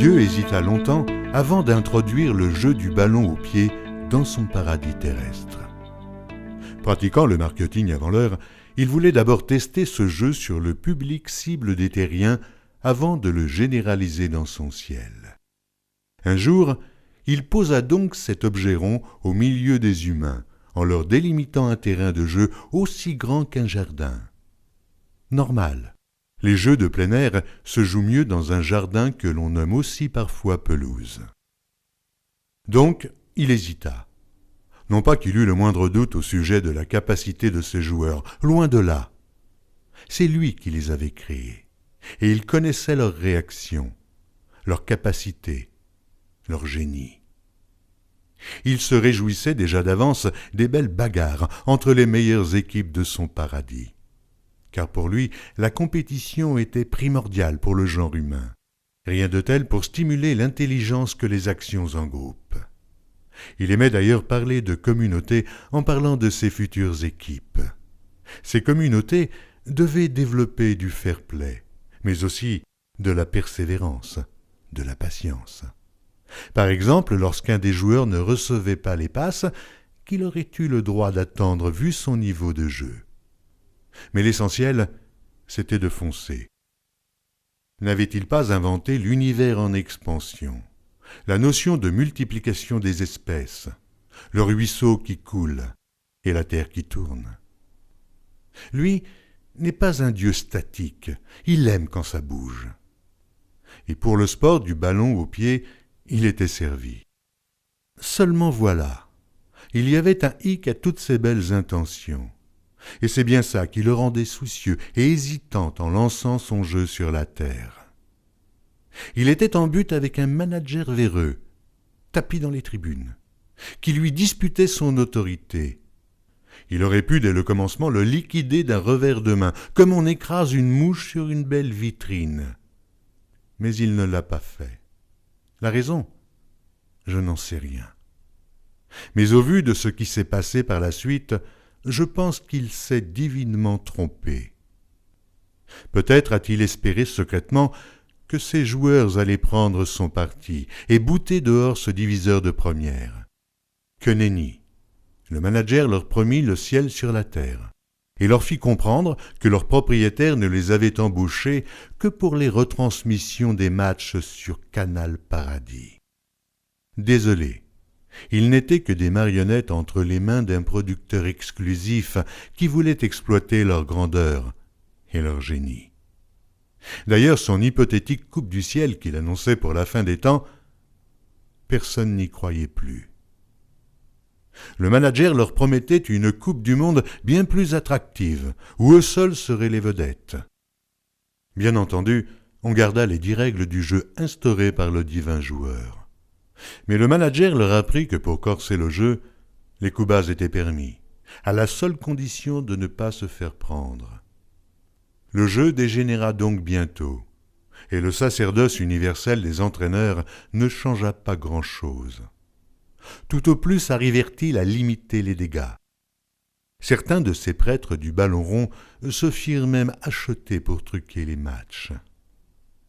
Dieu hésita longtemps avant d'introduire le jeu du ballon au pied dans son paradis terrestre. Pratiquant le marketing avant l'heure, il voulait d'abord tester ce jeu sur le public cible des terriens avant de le généraliser dans son ciel. Un jour, il posa donc cet objet rond au milieu des humains, en leur délimitant un terrain de jeu aussi grand qu'un jardin. Normal. Les jeux de plein air se jouent mieux dans un jardin que l'on nomme aussi parfois pelouse. Donc, il hésita. Non pas qu'il eût le moindre doute au sujet de la capacité de ses joueurs, loin de là. C'est lui qui les avait créés, et il connaissait leurs réactions, leurs capacités, leur génie. Il se réjouissait déjà d'avance des belles bagarres entre les meilleures équipes de son paradis. Car pour lui, la compétition était primordiale pour le genre humain. Rien de tel pour stimuler l'intelligence que les actions en groupe. Il aimait d'ailleurs parler de communauté en parlant de ses futures équipes. Ces communautés devaient développer du fair-play, mais aussi de la persévérance, de la patience. Par exemple, lorsqu'un des joueurs ne recevait pas les passes qu'il aurait eu le droit d'attendre vu son niveau de jeu. Mais l'essentiel, c'était de foncer. N'avait-il pas inventé l'univers en expansion, la notion de multiplication des espèces, le ruisseau qui coule et la terre qui tourne? Lui n'est pas un dieu statique, il aime quand ça bouge. Et pour le sport du ballon au pied, il était servi. Seulement voilà, il y avait un hic à toutes ces belles intentions. Et c'est bien ça qui le rendait soucieux et hésitant en lançant son jeu sur la terre. Il était en but avec un manager véreux, tapi dans les tribunes, qui lui disputait son autorité. Il aurait pu dès le commencement le liquider d'un revers de main, comme on écrase une mouche sur une belle vitrine. Mais il ne l'a pas fait. La raison ? Je n'en sais rien. Mais au vu de ce qui s'est passé par la suite, je pense qu'il s'est divinement trompé. Peut-être a-t-il espéré secrètement que ses joueurs allaient prendre son parti et bouter dehors ce diviseur de première. Que nenni. Le manager leur promit le ciel sur la terre et leur fit comprendre que leur propriétaire ne les avait embauchés que pour les retransmissions des matchs sur Canal Paradis. Désolé, ils n'étaient que des marionnettes entre les mains d'un producteur exclusif qui voulait exploiter leur grandeur et leur génie. D'ailleurs, son hypothétique coupe du ciel qu'il annonçait pour la fin des temps, personne n'y croyait plus. Le manager leur promettait une Coupe du Monde bien plus attractive, où eux seuls seraient les vedettes. Bien entendu, on garda les 10 règles du jeu instaurées par le divin joueur. Mais le manager leur apprit que pour corser le jeu, les coups bas étaient permis, à la seule condition de ne pas se faire prendre. Le jeu dégénéra donc bientôt, et le sacerdoce universel des entraîneurs ne changea pas grand-chose. Tout au plus arrivèrent-ils à limiter les dégâts. Certains de ces prêtres du ballon rond se firent même acheter pour truquer les matchs.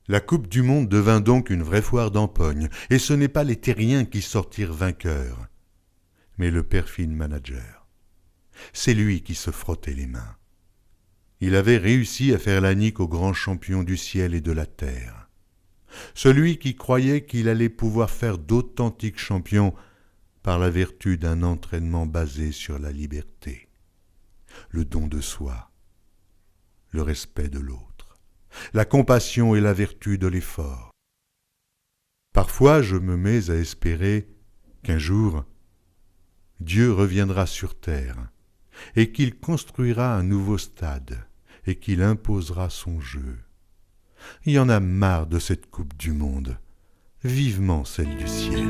La Coupe du Monde devint donc une vraie foire d'empogne, et ce n'est pas les terriens qui sortirent vainqueurs, mais le perfide manager. C'est lui qui se frottait les mains. Il avait réussi à faire la nique au grand champion du ciel et de la terre. Celui qui croyait qu'il allait pouvoir faire d'authentiques champions par la vertu d'un entraînement basé sur la liberté, le don de soi, le respect de l'autre, la compassion et la vertu de l'effort. Parfois, je me mets à espérer qu'un jour, Dieu reviendra sur terre et qu'il construira un nouveau stade et qu'il imposera son jeu. Il y en a marre de cette Coupe du Monde, vivement celle du ciel.